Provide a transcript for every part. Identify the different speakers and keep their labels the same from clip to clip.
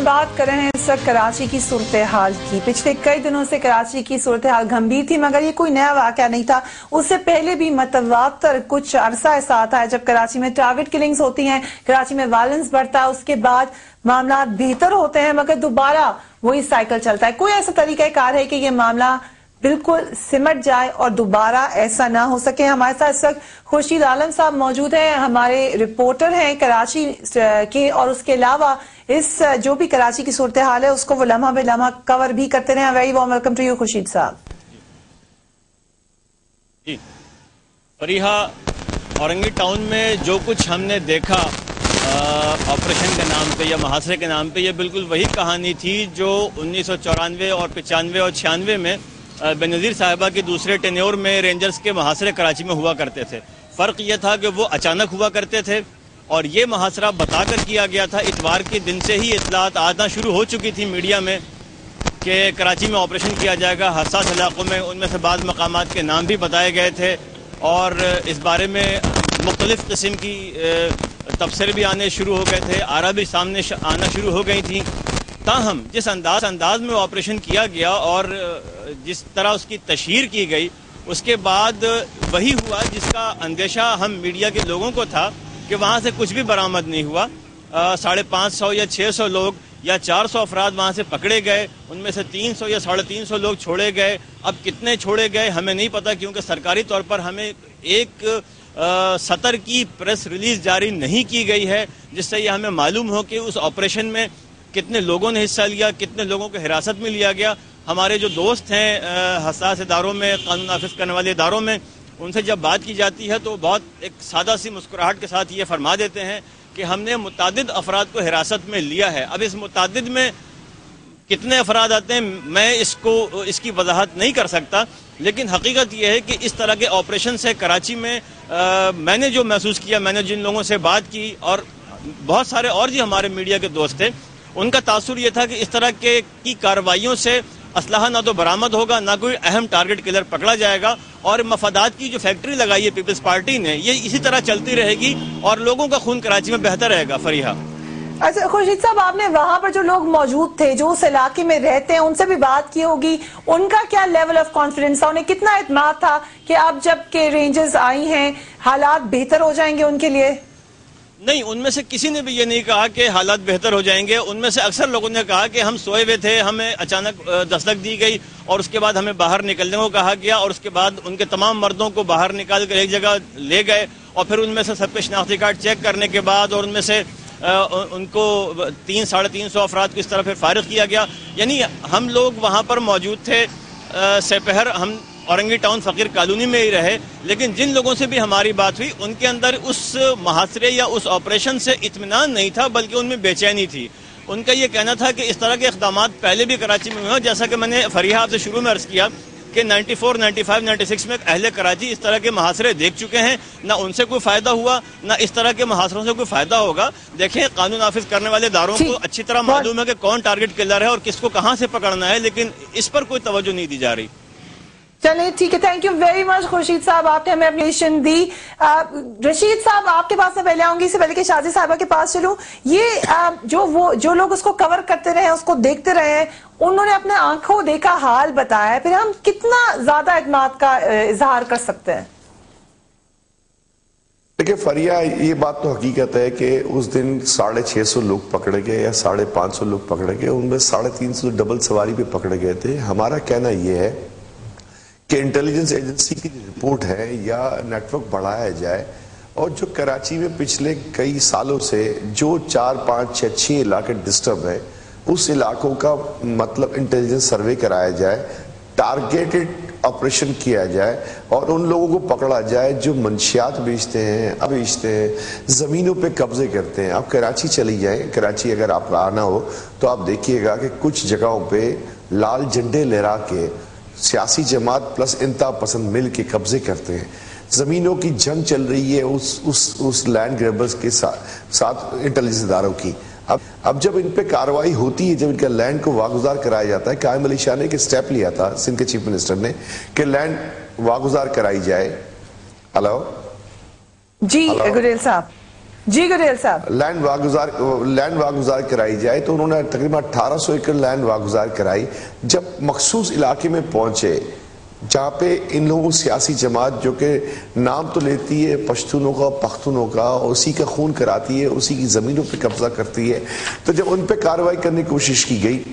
Speaker 1: बात कर रहे हैं इस वक्त कराची की सूरत-ए-हाल की। पिछले कई दिनों से कराची की सूरत-ए-हाल गंभीर थी, मगर ये कोई नया वाक़या नहीं था। उससे पहले भी मतवातर कुछ अरसा ऐसा आता है जब कराची में टारगेट किलिंग्स होती हैं, कराची में वायलेंस बढ़ता है, उसके बाद मामला बेहतर होते हैं, मगर दोबारा वही साइकिल चलता है। कोई ऐसा तरीका कार है कि ये मामला बिल्कुल सिमट जाए और दोबारा ऐसा ना हो सके? हमारे साथ इस वक्त खुर्शीद आलम साहब मौजूद हैं, हमारे रिपोर्टर हैं कराची के, और उसके अलावा इस जो भी कराची की सूरत हाल है उसको वो लम्हा बे लम्हा कवर भी करते रहे। Very warm welcome to you Khurshid Sahab.
Speaker 2: जी फरीहा, औरंगी टाउन में जो कुछ हमने देखा ऑपरेशन के नाम पे या मुहासरे के नाम पे, ये बिल्कुल वही कहानी थी जो 1994 और 95 और 96 में बेनज़ीर साहिबा के दूसरे टेन्योर में रेंजर्स के मुहासरे कराची में हुआ करते थे। फ़र्क ये था कि वो अचानक हुआ करते थे और ये मुहासरा बताकर किया गया था। इतवार के दिन से ही इत्तलात आना शुरू हो चुकी थी मीडिया में कि कराची में ऑपरेशन किया जाएगा हसास इलाकों में। उनमें से बाद मकामात के नाम भी बताए गए थे और इस बारे में मुख्तलिफ़ किस्म की तबसरे भी आने शुरू हो गए थे, आरा भी सामने आना शुरू हो गई थी। ताहम जिस अंदाज में ऑपरेशन किया गया और जिस तरह उसकी तशहीर की गई, उसके बाद वही हुआ जिसका अंदेशा हम मीडिया के लोगों को था कि वहाँ से कुछ भी बरामद नहीं हुआ। 550 या 600 लोग या 400 अफराद वहाँ से पकड़े गए, उनमें से 300 या 350 लोग छोड़े गए। अब कितने छोड़े गए हमें नहीं पता, क्योंकि सरकारी तौर पर हमें एक सतर की प्रेस रिलीज जारी नहीं की गई है जिससे ये हमें मालूम हो कि उस ऑपरेशन में कितने लोगों ने हिस्सा लिया, कितने लोगों को हिरासत में लिया गया। हमारे जो दोस्त हैं हसास इदारों में, कानून नाफिज करने वाले इदारों में, उनसे जब बात की जाती है तो बहुत एक सादा सी मुस्कुराहट के साथ ये फरमा देते हैं कि हमने मुतादिद अफराद को हिरासत में लिया है। अब इस मुतादिद में कितने अफराद आते हैं मैं इसकी वजाहत नहीं कर सकता, लेकिन हकीकत यह है कि इस तरह के ऑपरेशन से कराची में मैंने जो महसूस किया, मैंने जिन लोगों से बात की और बहुत सारे और भी हमारे मीडिया के दोस्त थे, उनका तासुर ये था कि इस तरह की कार्रवाइयों से असलहा ना तो बरामद होगा, ना कोई अहम टारगेट किलर पकड़ा जाएगा, और मफादात की जो फैक्ट्री लगाई है पीपल्स पार्टी ने, ये इसी तरह चलती रहेगी और लोगों का खून कराची में बहता रहेगा। फरीहा,
Speaker 1: अच्छा खुर्शीद साहब, आपने वहां पर जो लोग मौजूद थे, जो उस इलाके में रहते हैं, उनसे भी बात की होगी, उनका क्या लेवल ऑफ कॉन्फिडेंस था? उन्हें कितना इत्मीनान था कि अब जब के रेंजर्स आई हैं हालात बेहतर हो जाएंगे उनके लिए?
Speaker 2: नहीं, उनमें से किसी ने भी ये नहीं कहा कि हालात बेहतर हो जाएंगे। उनमें से अक्सर लोगों ने कहा कि हम सोए हुए थे, हमें अचानक दस्तक दी गई और उसके बाद हमें बाहर निकलने को कहा गया, और उसके बाद उनके तमाम मर्दों को बाहर निकाल कर एक जगह ले गए और फिर उनमें से सबके शनाख्ती कार्ड चेक करने के बाद और उनमें से उनको 300-350 अफराद को इस तरह फिर फारिग किया गया। यानी हम लोग वहाँ पर मौजूद थे, सेपहर हम औरंगी टाउन फकीर कॉलोनी में ही रहे, लेकिन जिन लोगों से भी हमारी बात हुई उनके अंदर उस मुहासरे या उस ऑपरेशन से इत्मीनान नहीं था, बल्कि उनमें बेचैनी थी। उनका ये कहना था कि इस तरह के इक़दामात पहले भी कराची में हुए, जैसा कि मैंने फरीहा आपसे शुरू में अर्ज़ किया कि 94, 95, 96 में अहले कराची इस तरह के मुहासरे देख चुके हैं। ना उनसे कोई फ़ायदा हुआ, ना इस तरह के मुहासरों से कोई फ़ायदा होगा। देखें, कानून नाफिज करने वाले इदारों को अच्छी तरह मालूम है कि कौन टारगेट किलर है और किसको कहाँ से पकड़ना है, लेकिन इस पर कोई तवज्जो नहीं दी जा रही।
Speaker 1: चलिए ठीक है, thank you very much Khurshid साहब, आपने हमें अपनी रिएक्शन दी। रशीद साहब, आपके पास मैं पहले आऊंगी, इससे पहले कि शाजी साहबा के पास चलूं। ये जो लोग उसको कवर करते रहे, उसको देखते रहे, उन्होंने अपने आंखों देखा हाल बताया, फिर हम कितना ज्यादा इत्मीनान का इजहार कर सकते हैं?
Speaker 3: देखिए फरिया, ये बात तो हकीकत है कि उस दिन 650 लोग पकड़े गए या 550 लोग पकड़े गए, उनमें 350 डबल सवारी पे पकड़े गए थे। हमारा कहना यह है कि इंटेलिजेंस एजेंसी की रिपोर्ट है या नेटवर्क बढ़ाया जाए, और जो कराची में पिछले कई सालों से जो 4, 5, 6 इलाके डिस्टर्ब है, उस इलाकों का मतलब इंटेलिजेंस सर्वे कराया जाए, टारगेटेड ऑपरेशन किया जाए और उन लोगों को पकड़ा जाए जो मंशियात बेचते हैं, जमीनों पे कब्जे करते हैं। आप कराची चली जाएं, कराची अगर आप आना हो तो आप देखिएगा कि कुछ जगहों पे लाल झंडे लहरा के सियासी जमात प्लस इंतहा पसंद मिल के कब्जे करते हैं। जमीनों की जंग चल रही है उस लैंड ग्रैबर्स के साथ इंटेलिजेंस इदारों की। अब जब इन पे कार्रवाई होती है, जब इनका लैंड को वागुजार कराया जाता है, कायम अली शाह ने एक स्टेप लिया था, सिंध के चीफ मिनिस्टर ने, कि लैंड वागुजार कराई जाए। हेलो
Speaker 1: जी गुरेल साहब, जी गुडेल साहब,
Speaker 3: लैंड वागुजार कराई जाए तो उन्होंने तकरीबन 1800 एकड़ लैंड वागुजार कराई। जब मखसूस इलाके में पहुंचे जहाँ पे इन लोगों सियासी जमात जो कि नाम तो लेती है पश्तूनों का, पख्तूनों का, उसी का खून कराती है, उसी की ज़मीनों पे कब्जा करती है, तो जब उन पे कार्रवाई करने की कोशिश की गई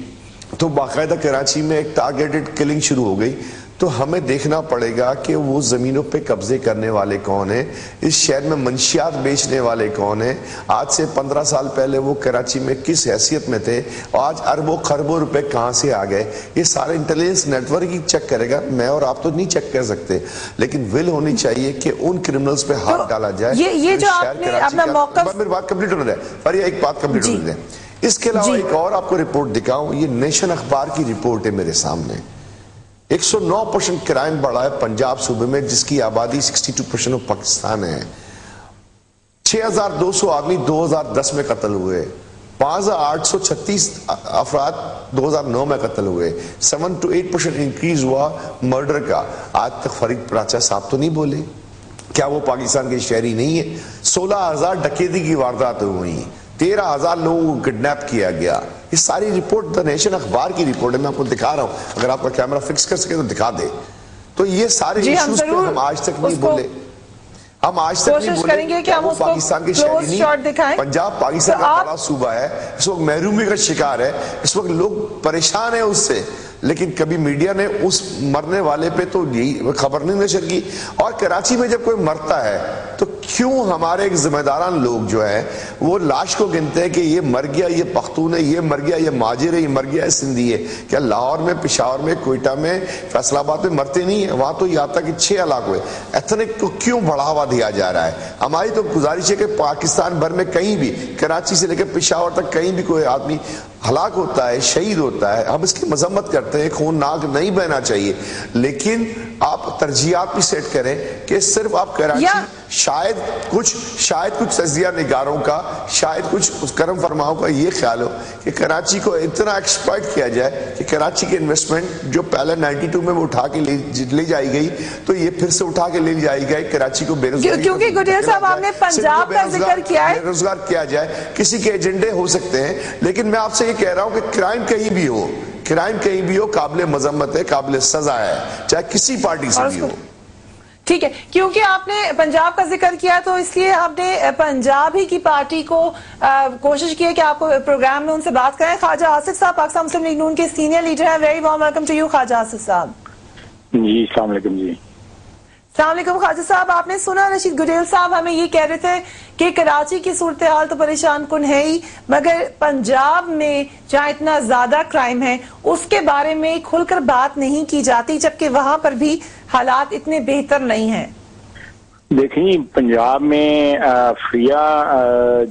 Speaker 3: तो बाकायदा कराची में एक टारगेटेड किलिंग शुरू हो गई। तो हमें देखना पड़ेगा कि वो ज़मीनों पे कब्जे करने वाले कौन हैं, इस शहर में मंशियात बेचने वाले कौन हैं, आज से 15 साल पहले वो कराची में किस हैसियत में थे, आज अरबों खरबों रुपए कहाँ से आ गए, ये सारे इंटेलिजेंस नेटवर्क ही चेक करेगा। मैं और आप तो नहीं चेक कर सकते, लेकिन विल होनी चाहिए कि उन क्रिमिनल्स पे हाथ डाला जाए।
Speaker 1: ये जो आपने अपना मौक़िफ़,
Speaker 3: मेरी बात कंप्लीट होने दें, पर ये एक बात कंप्लीट होने दें। इसके अलावा एक और आपको रिपोर्ट दिखाऊं, ये नेशन अखबार की रिपोर्ट है मेरे सामने। 109% क्राइम बढ़ा है पंजाब सूबे में, जिसकी आबादी 62% ऑफ पाकिस्तान है। 6200 आदमी 2010 में कत्ल हुए, 5836 अफराद 2009 में कत्ल हुए, 7 to 8% इंक्रीज हुआ मर्डर का। आज तक फरीद प्राचा साहब तो नहीं बोले, क्या वो पाकिस्तान के शहरी नहीं है? 16,000 डकैती की वारदातें हुई, 13,000 लोगों को किडनैप किया गया। ये सारी रिपोर्ट द नेशन अखबार की रिपोर्ट है, मैं आपको दिखा रहा हूं, अगर आपका कैमरा फिक्स कर सके तो दिखा दे। तो ये सारे इश्यूज पे हम आज तक नहीं बोले, हम आज तक नहीं बोले कि हम पाकिस्तान के शहरी नहीं। पंजाब पाकिस्तान का बड़ा सूबा है, इस वक्त महरूमी का शिकार है, इस वक्त लोग परेशान है उससे, लेकिन कभी मीडिया ने उस मरने वाले पे तो यही खबर नहीं नशर की। और कराची में जब कोई मरता है तो क्यों हमारे एक जिम्मेदारान लोग जो है वो लाश को गिनते हैं कि ये मर गया, ये पख्तून है, ये मर गया, ये माजिर है, ये मर गया, सिंधी है। क्या लाहौर में, पेशावर में, कोयटा में, फैसलाबाद में मरते नहीं है? वहां तो ये आता कि 6 हलाक हुए। एथनिक को क्यों बढ़ावा दिया जा रहा है? हमारी तो गुजारिश है कि पाकिस्तान भर में कहीं भी, कराची से लेकर पेशावर तक कहीं भी कोई आदमी हलाक होता है, शहीद होता है, हम इसकी मजम्मत करते हैं, खून नाक नहीं बहना चाहिए, लेकिन आप तरजीहात भी सेट करें कि सिर्फ आप कराची, शायद कुछ तजिया निगारों का, शायद कुछ करम फरमाओं का ये ख्याल हो कि कराची को इतना एक्सप्लॉइट किया जाए कि कराची की इन्वेस्टमेंट जो पहले 92 में वो उठा के ले जाई गई, तो ये फिर से उठा के ले जाई गई कराची को बेरोजगारी,
Speaker 1: क्योंकि गुडेल साहब आपने पंजाब का जिक्र किया है,
Speaker 3: बेरोजगार किया जाए। किसी के एजेंडे हो सकते हैं, लेकिन मैं आपसे कह रहा हूं कि क्राइम कहीं भी हो, क्राइम कहीं भी हो, काबिल मजम्मत है, काबिल सजा है, चाहे किसी पार्टी से भी हो।
Speaker 1: ठीक है, क्योंकि आपने पंजाब का जिक्र किया तो इसलिए आपने पंजाब ही की पार्टी को कोशिश की है कि आपको प्रोग्राम में उनसे बात करें। ख्वाजा आसिफ साहब पाकिस्तान मुस्लिम लीग नून के सीनियर लीडर हैं। Very warm welcome to you Khawaja Asif Sahab.
Speaker 4: जी अस्सलाम वालेकुम। जी
Speaker 1: अस्सलाम वालेकुम ख्वाजा साहब, आपने सुना रशीद गुडेल साहब हमें ये कह रहे थे कि कराची की सूरत हाल तो परेशान कुन है ही, मगर पंजाब में जहाँ इतना ज्यादा क्राइम है उसके बारे में खुलकर बात नहीं की जाती, जबकि वहां पर भी हालात इतने बेहतर नहीं हैं।
Speaker 4: देखिए, पंजाब में फ्रिया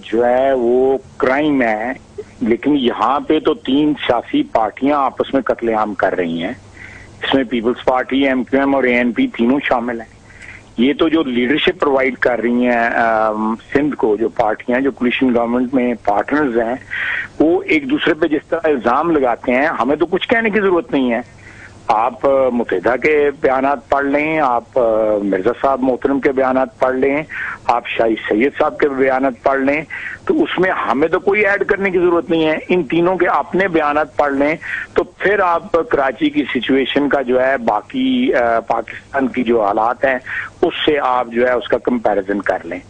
Speaker 4: जो है वो क्राइम है, लेकिन यहाँ पे तो 3 सियासी पार्टियां आपस में कत्लेआम कर रही हैं। इसमें पीपल्स पार्टी, MQM और ANP तीनों शामिल हैं। ये तो जो लीडरशिप प्रोवाइड कर रही हैं सिंध को, जो पार्टियां जो कोलिशन गवर्नमेंट में पार्टनर्स हैं, वो एक दूसरे पे जिस तरह इल्जाम लगाते हैं, हमें तो कुछ कहने की जरूरत नहीं है। आप मुतहदा के बयानात पढ़ लें, आप मिर्जा साहब मोहतरम के बयानात पढ़ लें, आप शाही सैयद साहब के बयानात पढ़ लें, तो उसमें हमें तो कोई ऐड करने की जरूरत नहीं है। इन तीनों के अपने बयानात पढ़ लें तो फिर आप कराची की सिचुएशन का जो है बाकी पाकिस्तान की जो हालात हैं उससे आप जो है उसका कंपैरिजन कर लें।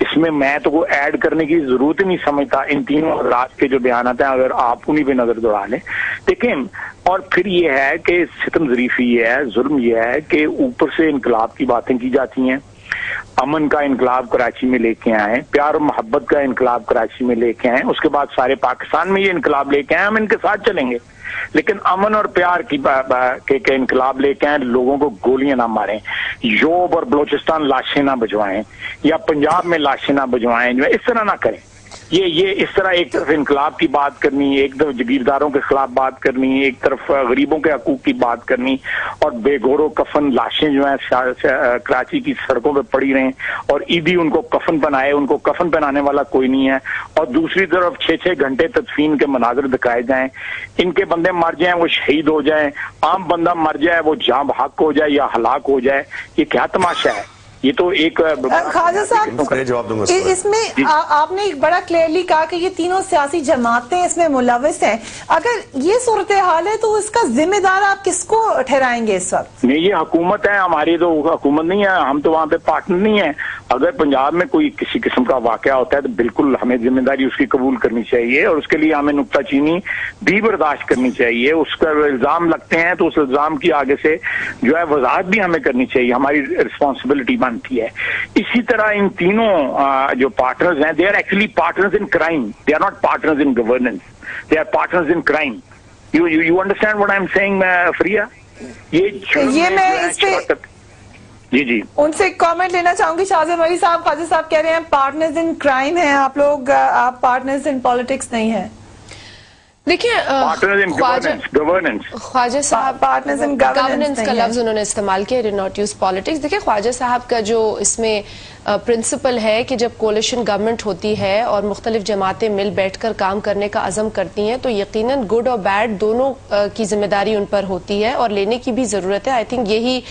Speaker 4: इसमें मैं तो कोई ऐड करने की जरूरत ही नहीं समझता। इन तीनों हजरात के जो बयानात हैं अगर आप उन्हीं पे नजर दौड़ा लें, लेकिन और फिर ये है कि सितम ज़रीफ़ी ये है, जुल्म ये है कि ऊपर से इनकलाब की बातें की जाती हैं, अमन का इनकलाब कराची में लेके आए, प्यार और मोहब्बत का इनकलाब कराची में लेके आए, उसके बाद सारे पाकिस्तान में ये इनकलाब लेके आए, हम इनके साथ चलेंगे, लेकिन अमन और प्यार की के इनकलाब लेके आए, लोगों को गोलियां ना मारें, योब और बलोचिस्तान लाशें ना बजवाएं, या पंजाब में लाशें ना बजवाएं, जो इस तरह ना करें। ये इस तरह एक तरफ इनकलाब की बात करनी, एक तरफ जगीरदारों के खिलाफ बात करनी, एक तरफ गरीबों के हकूक की बात करनी, और बेगोरो कफन लाशें जो हैं कराची की सड़कों पे पड़ी रहें और ईदी उनको कफन पहनाए, उनको कफन पहनाने वाला कोई नहीं है, और दूसरी तरफ 6-6 घंटे तदफीन के मनाजर दिखाए जाएं, इनके बंदे मर जाएं वो शहीद हो जाएं, आम बंदा मर जाए वो जाँ बहक हो जाए या हलाक हो जाए। ये क्या तमाशा है? ये तो एक
Speaker 1: ख्वाजा साहब
Speaker 3: जवाब दूंगा
Speaker 1: इसमें आपने एक बड़ा क्लियरली कहा कि ये तीनों सियासी जमातें इसमें मुलविस हैं। अगर ये सूरत हाल है तो इसका जिम्मेदार आप किसको ठहराएंगे इस वक्त?
Speaker 4: नहीं, ये हुकूमत है, हमारी तो हुकूमत नहीं है, हम तो वहाँ पे पार्टनर नहीं है। अगर पंजाब में कोई किसी किस्म का वाकया होता है तो बिल्कुल हमें जिम्मेदारी उसकी कबूल करनी चाहिए और उसके लिए हमें नुक्ताचीनी भी बर्दाश्त करनी चाहिए। उस पर इल्जाम लगते हैं तो उस इल्जाम की आगे से जो है वजाहत भी हमें करनी चाहिए, हमारी रिस्पॉन्सिबिलिटी बनती है। इसी तरह इन तीनों जो पार्टनर्स हैं, they are actually partners in crime, they are not partners in governance, they are partners in crime. You understand what I am saying Faria?
Speaker 1: ये मैं इस पे
Speaker 4: जी
Speaker 1: उनसे एक कमेंट लेना चाहूंगी। शाहज़ मरी साहब, ख्वाजा साहब कह रहे हैं पार्टनर्स इन क्राइम हैं आप लोग, आप पार्टनर्स इन पॉलिटिक्स नहीं है।
Speaker 5: देखिए Khwaja Sahab
Speaker 1: partners in
Speaker 5: governance का लफ्ज उन्होंने इस्तेमाल किया, डिड नॉट यूज पॉलिटिक्स। देखिए ख्वाजा साहब का जो इसमें प्रिंसिपल है कि जब कोलिशन गवर्नमेंट होती है और मुख्तलिफ जमातें मिल बैठकर काम करने का अज़म करती हैं तो यकीनन गुड और बैड दोनों की जिम्मेदारी उन पर होती है और लेने की भी ज़रूरत है। आई थिंक यही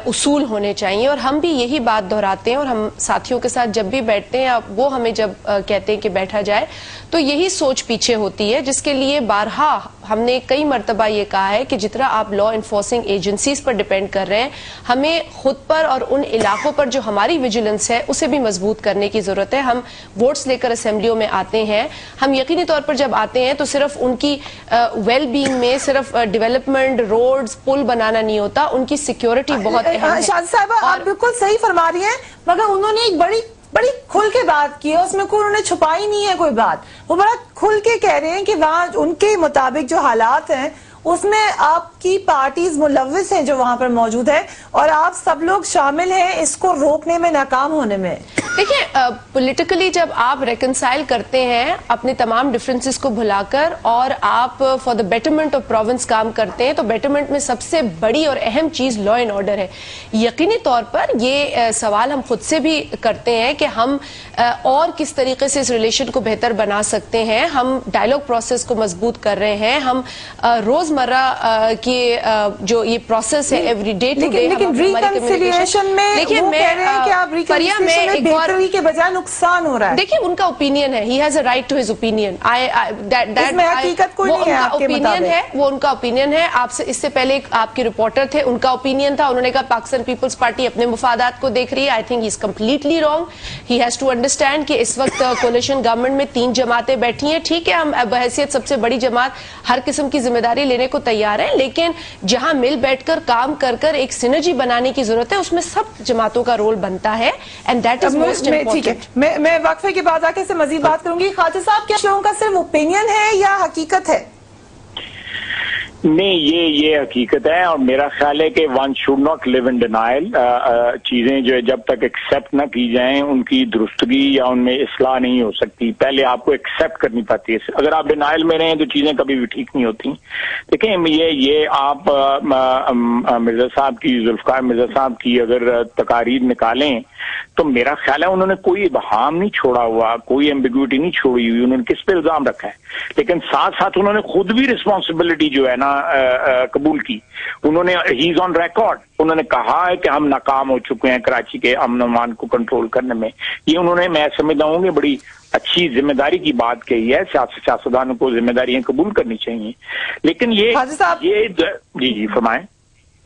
Speaker 5: उसूल होने चाहिए और हम भी यही बात दोहराते हैं और हम साथियों के साथ जब भी बैठते हैं वो हमें जब कहते हैं कि बैठा जाए तो यही सोच पीछे होती है, जिसके लिए बारहा हमने कई मरतबा ये कहा है कि जितना आप लॉ इन्फोर्सिंग एजेंसीज पर डिपेंड कर रहे हैं, हमें खुद पर और उन इलाकों पर जो हमारी विजिलेंस है उसे भी मजबूत करने की जरूरत है। हम वोट्स लेकर असेंबलियों में आते हैं, हम यकीनी तौर पर जब आते हैं तो सिर्फ उनकी वेल बीइंग में सिर्फ डेवलपमेंट, रोड्स, पुल बनाना नहीं होता, उनकी सिक्योरिटी बहुत अहम है।
Speaker 1: शाहज़ साहिबा आप बिल्कुल सही फरमा रही हैं, मगर उन्होंने एक बड़ी खुल के बात की है, उसमें कोई उन्होंने छुपाई नहीं है कोई बात। वो बड़ा खुल के कह रहे हैं कि वहाँ उनके मुताबिक जो हालात हैं उसमें आपकी पार्टीज मुलविस हैं जो वहां पर मौजूद है और आप सब लोग शामिल हैं इसको रोकने में, नाकाम होने में।
Speaker 5: देखिए पॉलिटिकली जब आप रेकनसाइल करते हैं अपने तमाम डिफरेंसेस को भुलाकर और आप for the betterment of province काम करते हैं तो बेटरमेंट में सबसे बड़ी और अहम चीज लॉ एंड ऑर्डर है। यकीनी तौर पर ये सवाल हम खुद से भी करते हैं कि हम और किस तरीके से इस रिलेशन को बेहतर बना सकते हैं। हम डायलॉग प्रोसेस को मजबूत कर रहे हैं, हम रोजमर्रा की जो ये प्रोसेस है एवरी डे टू डे,
Speaker 1: लेकिन रिकंसिलिएशन में
Speaker 5: देखिए
Speaker 1: वो कह रहे हैं कि आप रिकंसिलिएशन में बेहतरी के बजाय नुकसान हो रहा है।
Speaker 5: देखिए उनका ओपिनियन है, he has a right to his opinion.
Speaker 1: इसमें हकीकत कोई नहीं है आपके मुताबिक।
Speaker 5: वो उनका ओपिनियन है। आपसे इससे पहले आपके रिपोर्टर थे, उनका ओपिनियन था, उन्होंने कहा पाकिस्तान पीपल्स पार्टी अपने मुफादात को देख रही है। I think he is completely wrong. He has to understand कि इस वक्त कोलिशन गवर्नमेंट में 3 जमातें बैठी हैं। ठीक है, हम बहैसियत सबसे बड़ी जमात हर किस्म की जिम्मेदारी लेने को तैयार है, लेकिन जहां मिल बैठकर काम कर एक सिनर्जी बनाने की जरूरत है उसमें सब जमातों का रोल बनता है and that is most important.
Speaker 1: मैं वक्फे के बाद आके से मजीद बात करूंगी। ख्वाजा साहब, क्या लोगों का सिर्फ ओपिनियन है या हकीकत है?
Speaker 4: नहीं, ये हकीकत है और मेरा ख्याल है कि one should not live in denial. चीजें जो है जब तक एक्सेप्ट ना की जाएं उनकी दुरुस्तगी या उनमें इस्लाह नहीं हो सकती। पहले आपको एक्सेप्ट करनी पड़ती है। अगर आप डिनाइल में रहें तो चीजें कभी भी ठीक नहीं होती। देखिए ये आप मिर्जा साहब की, जुल्फकार मिर्जा साहब की अगर तकारीर निकालें तो मेरा ख्याल है उन्होंने कोई इबहाम नहीं छोड़ा हुआ, कोई एम्बिग्विटी नहीं छोड़ी हुई। उन्होंने किस पे इल्जाम रखा है, लेकिन साथ साथ उन्होंने खुद भी रिस्पॉन्सिबिलिटी जो है ना कबूल की। उन्होंने ही इज ऑन रिकॉर्ड, उन्होंने कहा है कि हम नाकाम हो चुके हैं कराची के अमन अमान को कंट्रोल करने में। ये उन्होंने, मैं समझता हूँ कि बड़ी अच्छी जिम्मेदारी की बात कही है। सियासतदानों को जिम्मेदारियां कबूल करनी चाहिए। लेकिन ये जी फरमाएं।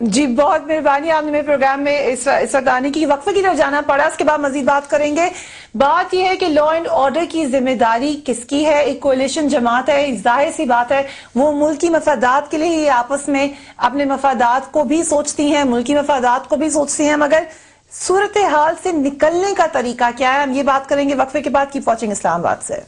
Speaker 1: जी बहुत मेहरबानी, आपने मेरे प्रोग्राम में इस वक्त आने की। वक्फे की तरफ जाना पड़ा, उसके बाद मजीद बात करेंगे। बात यह है कि लॉ एंड ऑर्डर की जिम्मेदारी किसकी है? एक कोलिशन जमात है, जाहिर सी बात है वो मुल्की मफादात के लिए ही आपस में अपने मफादात को भी सोचती हैं, मुल्की मफादात को भी सोचती हैं, मगर सूरत हाल से निकलने का तरीका क्या है, हम ये बात करेंगे वक्फे के बाद। कीप वॉचिंग इस्लामाबाद से।